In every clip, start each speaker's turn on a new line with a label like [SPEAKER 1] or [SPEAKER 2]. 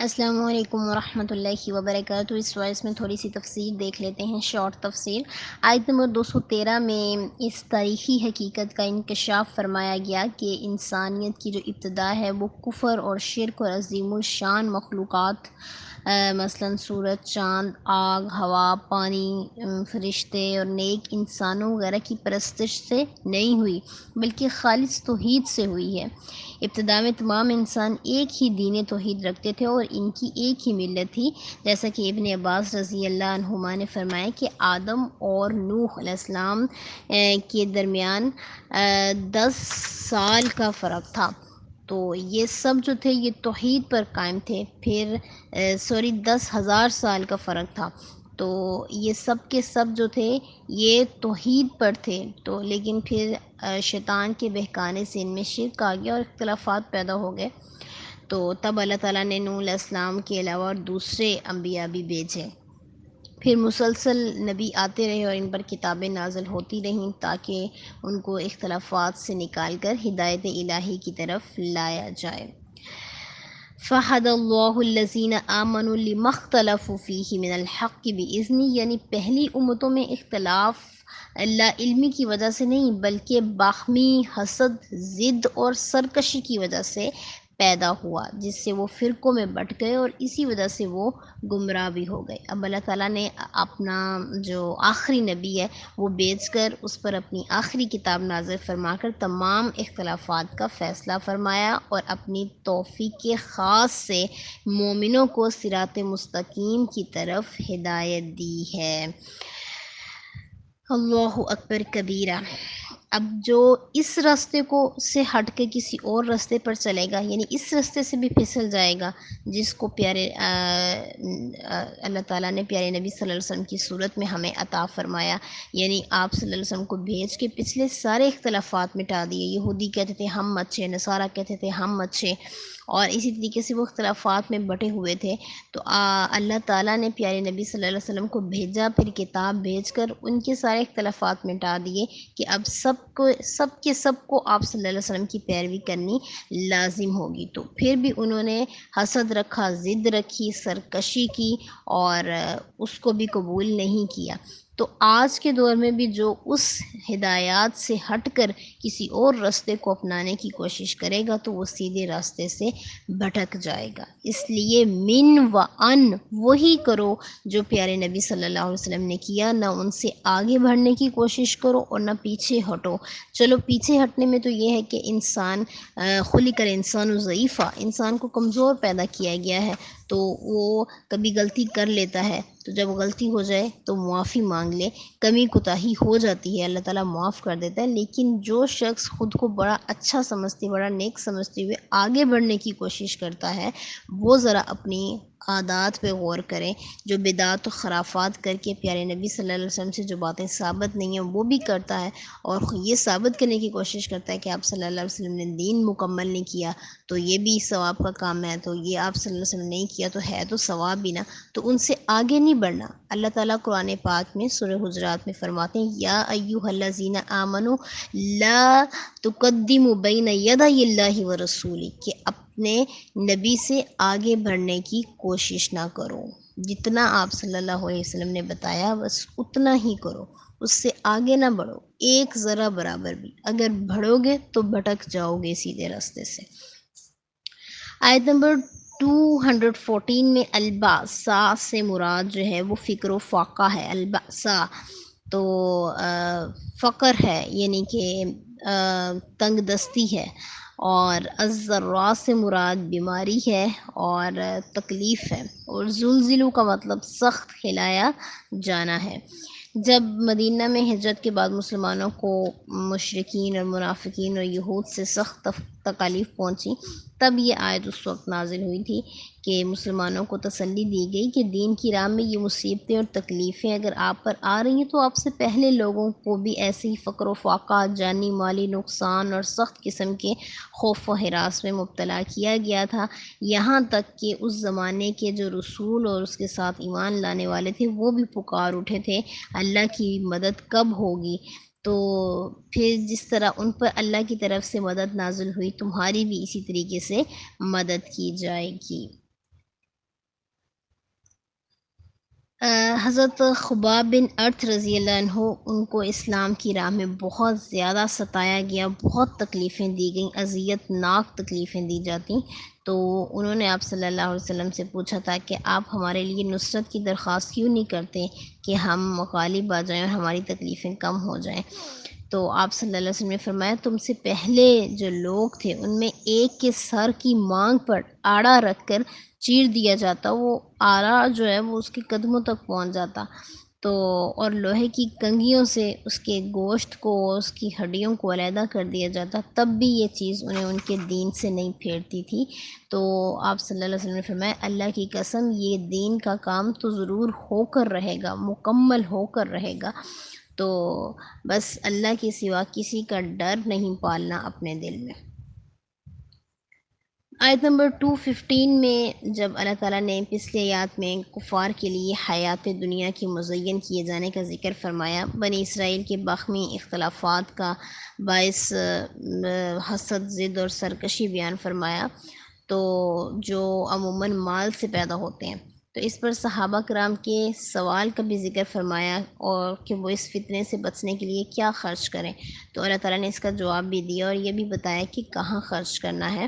[SPEAKER 1] السلام علیکم ورحمۃ اللہ وبرکاتہ۔ اس وائس میں تھوڑی سی تفسیر دیکھ لیتے ہیں، شارٹ تفسیر۔ آیت نمبر 213 میں اس تاریخی حقیقت کا انکشاف فرمایا گیا کہ انسانیت کی جو ابتدا ہے وہ کفر اور شرک اور عظیم الشان مخلوقات مثلاً سورج، چاند، آگ، ہوا، پانی، فرشتے اور نیک انسانوں وغیرہ کی پرستش سے نہیں ہوئی، بلکہ خالص توحید سے ہوئی ہے۔ ابتدا میں تمام انسان ایک ہی دین توحید رکھتے تھے اور ان کی ایک ہی ملت تھی، جیسا کہ ابن عباس رضی اللہ عنہما نے فرمایا کہ آدم اور نوح علیہ السلام کے درمیان 10 سال کا فرق تھا، تو یہ سب جو تھے یہ توحید پر قائم تھے۔ پھر 10,000 سال کا فرق تھا، تو یہ سب کے سب جو تھے یہ توحید پر تھے، تو لیکن پھر شیطان کے بہکانے سے ان میں شرک آ گیا اور اختلافات پیدا ہو گئے، تو تب اللہ تعالیٰ نے نوح علیہ السلام کے علاوہ اور دوسرے انبیاء بھی بھیجے۔ پھر مسلسل نبی آتے رہے اور ان پر کتابیں نازل ہوتی رہیں تاکہ ان کو اختلافات سے نکال کر ہدایت الہی کی طرف لایا جائے۔ فَهَدَى اللَّهُ الَّذِينَ آمَنُوا لِمَا اخْتَلَفُوا فِيهِ مِنَ الْحَقِّ بِإِذْنِهِ، یعنی پہلی امتوں میں اختلاف لا علمی کی وجہ سے نہیں بلکہ باہمی حسد، ضد اور سرکشی کی وجہ سے پیدا ہوا، جس سے وہ فرقوں میں بٹ گئے اور اسی وجہ سے وہ گمراہ بھی ہو گئے۔ اب اللہ تعالیٰ نے اپنا جو آخری نبی ہے وہ بھیج کر اس پر اپنی آخری کتاب نازل فرما کر تمام اختلافات کا فیصلہ فرمایا اور اپنی توفیق خاص سے مومنوں کو صراط مستقیم کی طرف ہدایت دی ہے۔ اللہ اکبر کبیرہ۔ اب جو اس راستے کو سے ہٹ کے کسی اور راستے پر چلے گا، یعنی اس راستے سے بھی پھسل جائے گا، جس کو پیارے اللہ تعالیٰ نے پیارے نبی صلی اللہ علیہ وسلم کی صورت میں ہمیں عطا فرمایا، یعنی آپ صلی اللہ علیہ وسلم کو بھیج کے پچھلے سارے اختلافات مٹا دیے۔ یہودی کہتے تھے ہم اچھے، نصارہ کہتے تھے ہم اچھے، اور اسی طریقے سے وہ اختلافات میں بٹے ہوئے تھے، تو اللہ تعالیٰ نے پیارے نبی صلی اللہ علیہ وسلم کو بھیجا، پھر کتاب بھیج کر ان کے سارے اختلافات مٹا دیے کہ اب سب کو آپ صلی اللہ علیہ وسلم کی پیروی کرنی لازم ہوگی۔ تو پھر بھی انہوں نے حسد رکھا، ضد رکھی، سرکشی کی اور اس کو بھی قبول نہیں کیا۔ تو آج کے دور میں بھی جو اس ہدایات سے ہٹ کر کسی اور راستے کو اپنانے کی کوشش کرے گا تو وہ سیدھے راستے سے بھٹک جائے گا۔ اس لیے من و ان وہی کرو جو پیارے نبی صلی اللہ علیہ وسلم نے کیا، نہ ان سے آگے بڑھنے کی کوشش کرو اور نہ پیچھے ہٹو۔ چلو پیچھے ہٹنے میں تو یہ ہے کہ انسان خلق الانسان ضعیفا، انسان کو کمزور پیدا کیا گیا ہے، تو وہ کبھی غلطی کر لیتا ہے، تو جب غلطی ہو جائے تو معافی مانگ لے، کمی کوتاہی ہو جاتی ہے اللہ تعالیٰ معاف کر دیتا ہے، لیکن جو شخص خود کو بڑا اچھا سمجھتے، بڑا نیک سمجھتے ہوئے آگے بڑھنے کی کوشش کرتا ہے، وہ ذرا اپنی عادات پہ غور کریں، جو بدعات و خرافات کر کے پیارے نبی صلی اللہ علیہ وسلم سے جو باتیں ثابت نہیں ہیں وہ بھی کرتا ہے اور یہ ثابت کرنے کی کوشش کرتا ہے کہ آپ صلی اللہ علیہ وسلم نے دین مکمل نہیں کیا، تو یہ بھی ثواب کا کام ہے، تو یہ آپ صلی اللہ علیہ وسلم نے نہیں کیا تو ہے تو ثواب بھی نہ، تو ان سے آگے نہیں بڑھنا۔ اللہ تعالیٰ قرآن پاک میں سورہ حجرات میں فرماتے ہیں یا ایھا الذین آمنوا لا تقدموا بین یدی اللہ ورسولہ، کہ اپنے نبی سے آگے بڑھنے کی کوشش نہ کرو، جتنا آپ صلی اللہ علیہ وسلم نے بتایا بس اتنا ہی کرو، اس سے آگے نہ بڑھو ایک ذرہ برابر بھی، اگر بڑھو گے تو بھٹک جاؤ گے سیدھے راستے سے۔ آیت نمبر 214 میں الباسا سے مراد جو ہے وہ فکر و فاقہ ہے۔ الباسا تو فقر ہے، یعنی کہ تنگ دستی ہے، اور الضراء سے مراد بیماری ہے اور تکلیف ہے، اور زلزلو کا مطلب سخت ہلایا جانا ہے۔ جب مدینہ میں ہجرت کے بعد مسلمانوں کو مشرکین اور منافقین اور یہود سے سخت تکالیف پہنچی، تب یہ آیت اس وقت نازل ہوئی تھی کہ مسلمانوں کو تسلی دی گئی کہ دین کی راہ میں یہ مصیبتیں اور تکلیفیں اگر آپ پر آ رہی ہیں تو آپ سے پہلے لوگوں کو بھی ایسے ہی فقر و فاقہ، جانی مالی نقصان اور سخت قسم کے خوف و ہراس میں مبتلا کیا گیا تھا، یہاں تک کہ اس زمانے کے جو رسول اور اس کے ساتھ ایمان لانے والے تھے وہ بھی پکار اٹھے تھے اللہ کی مدد کب ہوگی، تو پھر جس طرح ان پر اللہ کی طرف سے مدد نازل ہوئی تمہاری بھی اسی طریقے سے مدد کی جائے گی۔ حضرت خباب بن ارتھ رضی اللہ عنہ، ان کو اسلام کی راہ میں بہت زیادہ ستایا گیا، بہت تکلیفیں دی گئیں، اذیت ناک تکلیفیں دی جاتی. تو انہوں نے آپ صلی اللہ علیہ وسلم سے پوچھا تھا کہ آپ ہمارے لیے نصرت کی درخواست کیوں نہیں کرتے کہ ہم غالب آ جائیں اور ہماری تکلیفیں کم ہو جائیں. تو آپ صلی اللہ علیہ وسلم نے فرمایا تم سے پہلے جو لوگ تھے ان میں ایک کے سر کی مانگ پر آڑا رکھ کر چیر دیا جاتا، وہ آڑا جو ہے وہ اس کے قدموں تک پہنچ جاتا. تو اور لوہے کی کنگھیوں سے اس کے گوشت کو، اس کی ہڈیوں کو علیحدہ کر دیا جاتا، تب بھی یہ چیز انہیں ان کے دین سے نہیں پھیرتی تھی. تو آپ صلی اللہ علیہ وسلم نے فرمایا اللہ کی قسم یہ دین کا کام تو ضرور ہو کر رہے گا، مکمل ہو کر رہے گا. تو بس اللہ کے سوا کسی کا ڈر نہیں پالنا اپنے دل میں. آیت نمبر 215 میں جب اللہ تعالیٰ نے پچھلے آیات میں کفار کے لیے حیات دنیا کی مزین کیے جانے کا ذکر فرمایا، بنی اسرائیل کے باہمی اختلافات کا باعث حسد، ضد اور سرکشی بیان فرمایا، تو جو عموماً مال سے پیدا ہوتے ہیں. تو اس پر صحابہ کرام کے سوال کا بھی ذکر فرمایا اور کہ وہ اس فتنے سے بچنے کے لیے کیا خرچ کریں. تو اللہ تعالیٰ نے اس کا جواب بھی دیا اور یہ بھی بتایا کہ کہاں خرچ کرنا ہے.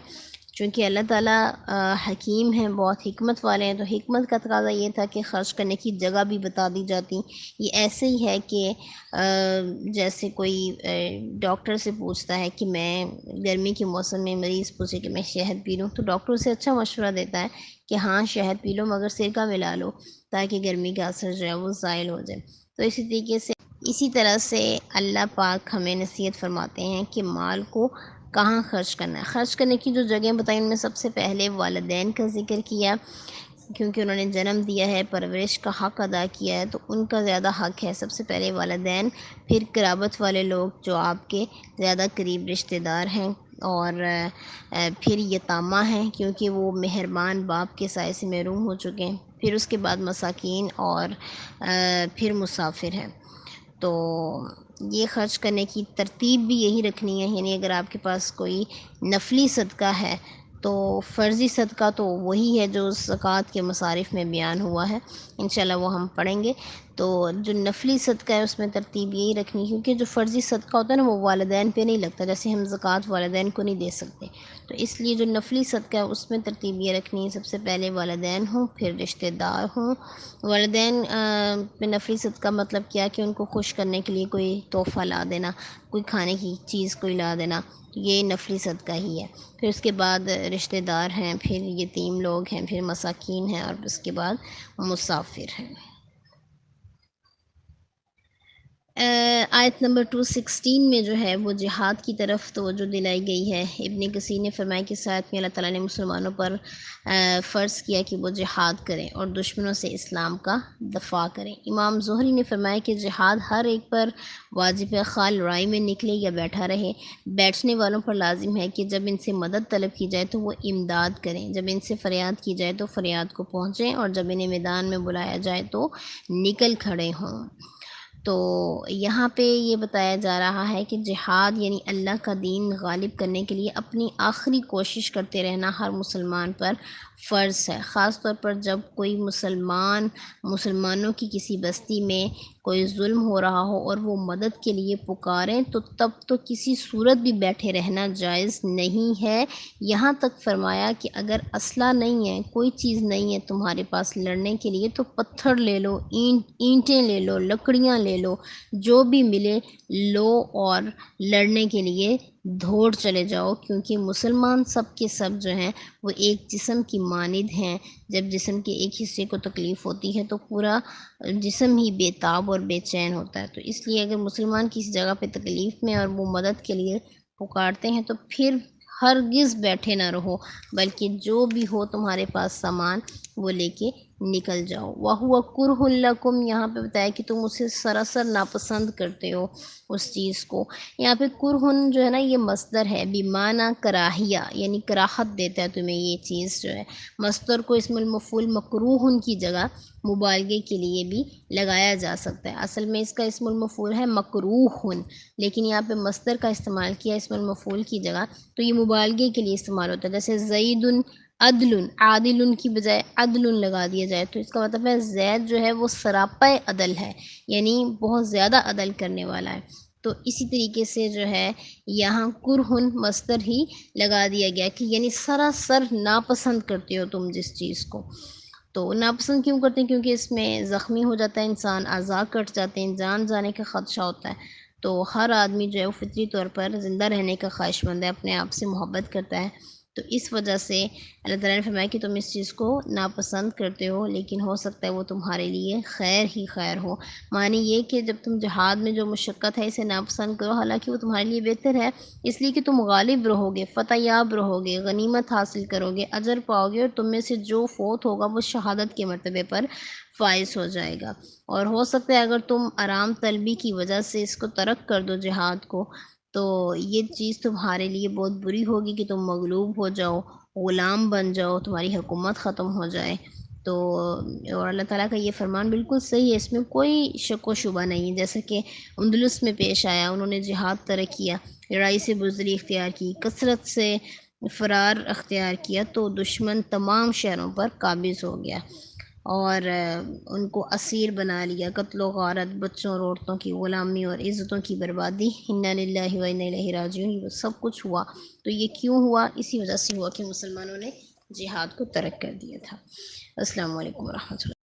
[SPEAKER 1] چونکہ اللہ تعالیٰ حکیم ہیں، بہت حکمت والے ہیں، تو حکمت کا تقاضا یہ تھا کہ خرچ کرنے کی جگہ بھی بتا دی جاتی. یہ ایسے ہی ہے کہ جیسے کوئی ڈاکٹر سے پوچھتا ہے کہ میں گرمی کے موسم میں، مریض پوچھے کہ میں شہد پی لوں، تو ڈاکٹر اسے اچھا مشورہ دیتا ہے کہ ہاں شہد پی لو مگر سرکہ ملا لو تاکہ گرمی کا اثر جو ہے وہ زائل ہو جائے. تو اسی طرح سے اللہ پاک ہمیں نصیحت فرماتے ہیں کہ مال کو کہاں خرچ کرنا ہے. خرچ کرنے کی جو جگہیں بتائیں ان میں سب سے پہلے والدین کا ذکر کیا، کیونکہ انہوں نے جنم دیا ہے، پرورش کا حق ادا کیا ہے، تو ان کا زیادہ حق ہے. سب سے پہلے والدین، پھر قرابت والے لوگ جو آپ کے زیادہ قریب رشتہ دار ہیں، اور پھر یتامہ ہیں کیونکہ وہ مہربان باپ کے سائے سے محروم ہو چکے ہیں، پھر اس کے بعد مساکین، اور پھر مسافر ہیں. تو یہ خرچ کرنے کی ترتیب بھی یہی رکھنی ہے. یعنی اگر آپ کے پاس کوئی نفلی صدقہ ہے تو فرضی صدقہ تو وہی ہے جو زکوٰۃ کے مصارف میں بیان ہوا ہے، انشاءاللہ وہ ہم پڑھیں گے. تو جو نفلی صدقہ ہے اس میں ترتیب یہی رکھنی، کیونکہ جو فرضی صدقہ ہوتا ہے نا وہ والدین پہ نہیں لگتا، جیسے ہم زکوٰۃ والدین کو نہیں دے سکتے. تو اس لیے جو نفلی صدقہ ہے اس میں ترتیب یہ رکھنی ہے، سب سے پہلے والدین ہوں، پھر رشتہ دار ہوں. والدین میں نفلی صدقہ مطلب کیا کہ ان کو خوش کرنے کے لیے کوئی تحفہ لا دینا، کوئی کھانے کی چیز کوئی لا دینا، یہ نفلی صدقہ ہی ہے. پھر اس کے بعد رشتہ دار ہیں، پھر یتیم لوگ ہیں، پھر مساکین ہیں، اور اس کے بعد مسافر ہیں. آیت نمبر 216 میں جو ہے وہ جہاد کی طرف توجہ دلائی گئی ہے. ابن کثیر نے فرمایا کہ اس آیت میں اللہ تعالیٰ نے مسلمانوں پر فرض کیا کہ وہ جہاد کریں اور دشمنوں سے اسلام کا دفاع کریں. امام زہری نے فرمایا کہ جہاد ہر ایک پر واجب ہے، خواہ لڑائی میں نکلے یا بیٹھا رہے. بیٹھنے والوں پر لازم ہے کہ جب ان سے مدد طلب کی جائے تو وہ امداد کریں، جب ان سے فریاد کی جائے تو فریاد کو پہنچیں، اور جب انہیں میدان میں بلایا جائے تو نکل کھڑے ہوں. تو یہاں پہ یہ بتایا جا رہا ہے کہ جہاد یعنی اللہ کا دین غالب کرنے کے لیے اپنی آخری کوشش کرتے رہنا ہر مسلمان پر فرض ہے. خاص طور پر جب کوئی مسلمانوں کی کسی بستی میں کوئی ظلم ہو رہا ہو اور وہ مدد کے لیے پکاریں تو تب تو کسی صورت بھی بیٹھے رہنا جائز نہیں ہے. یہاں تک فرمایا کہ اگر اسلحہ نہیں ہے، کوئی چیز نہیں ہے تمہارے پاس لڑنے کے لیے، تو پتھر لے لو، اینٹیں لے لو، لکڑیاں لے لو، جو بھی ملے لو اور لڑنے کے لیے دوڑ چلے جاؤ. کیونکہ مسلمان سب کے سب جو ہیں وہ ایک جسم کی مانند ہیں. جب جسم کے ایک حصے کو تکلیف ہوتی ہے تو پورا جسم ہی بے تاب اور بے چین ہوتا ہے. تو اس لیے اگر مسلمان کسی جگہ پہ تکلیف میں اور وہ مدد کے لیے پکارتے ہیں تو پھر ہرگز بیٹھے نہ رہو، بلکہ جو بھی ہو تمہارے پاس سامان وہ لے کے نکل جاؤ. وَهُوَ كُرْهٌ لَكُمْ، یہاں پہ بتایا کہ تم اسے سراسر ناپسند کرتے ہو اس چیز کو. یہاں پہ کرہن جو ہے نا یہ مصدر ہے، بیمانہ کراہیہ، یعنی کراہت دیتا ہے تمہیں یہ چیز جو ہے. مصدر کو اسم المفعول مکروہن کی جگہ مبالغے کے لیے بھی لگایا جا سکتا ہے. اصل میں اس کا اسم المفعول ہے مکروہن، لیکن یہاں پہ مصدر کا استعمال کیا اسم المفعول کی جگہ، تو یہ مبالغے کے لیے استعمال ہوتا ہے. جیسے زید عدل، عادل کی بجائے عدل لگا دیا جائے تو اس کا مطلب ہے زید جو ہے وہ سراپا عدل ہے، یعنی بہت زیادہ عدل کرنے والا ہے۔ تو اسی طریقے سے جو ہے یہاں کرہن مصدر ہی لگا دیا گیا کہ یعنی سراسر ناپسند کرتے ہو تم جس چیز کو۔ تو ناپسند کیوں کرتے ہیں؟ کیونکہ اس میں زخمی ہو جاتا ہے انسان، اعضاء کٹ جاتے ہیں، جان جانے کا خدشہ ہوتا ہے۔ تو ہر آدمی جو ہے وہ فطری طور پر زندہ رہنے کا خواہش مند ہے، اپنے آپ سے محبت کرتا ہے۔ تو اس وجہ سے اللہ تعالیٰ نے فرمایا کہ تم اس چیز کو ناپسند کرتے ہو، لیکن ہو سکتا ہے وہ تمہارے لیے خیر ہی خیر ہو۔ معنی یہ کہ جب تم جہاد میں جو مشقت ہے اسے ناپسند کرو، حالانکہ وہ تمہارے لیے بہتر ہے، اس لیے کہ تم غالب رہو گے، فتح یاب رہو گے، غنیمت حاصل کرو گے، اجر پاؤ گے، اور تم میں سے جو فوت ہوگا وہ شہادت کے مرتبے پر فائز ہو جائے گا۔ اور ہو سکتا ہے اگر تم آرام طلبی کی وجہ سے اس کو ترک کر دو جہاد کو، تو یہ چیز تمہارے لیے بہت بری ہوگی کہ تم مغلوب ہو جاؤ، غلام بن جاؤ، تمہاری حکومت ختم ہو جائے۔ تو اور اللہ تعالیٰ کا یہ فرمان بالکل صحیح ہے، اس میں کوئی شک و شبہ نہیں ہے، جیسا کہ اندلس میں پیش آیا، انہوں نے جہاد ترک کیا، لڑائی سے بزدلی اختیار کی، کثرت سے فرار اختیار کیا، تو دشمن تمام شہروں پر قابض ہو گیا اور ان کو اسیر بنا لیا، قتل و غارت، بچوں اور عورتوں کی غلامی اور عزتوں کی بربادی، انا للہ و انا الیہ راجعون، یہ سب کچھ ہوا۔ تو یہ کیوں ہوا؟ اسی وجہ سے ہوا کہ مسلمانوں نے جہاد کو ترک کر دیا تھا۔ السلام علیکم ورحمۃ اللہ۔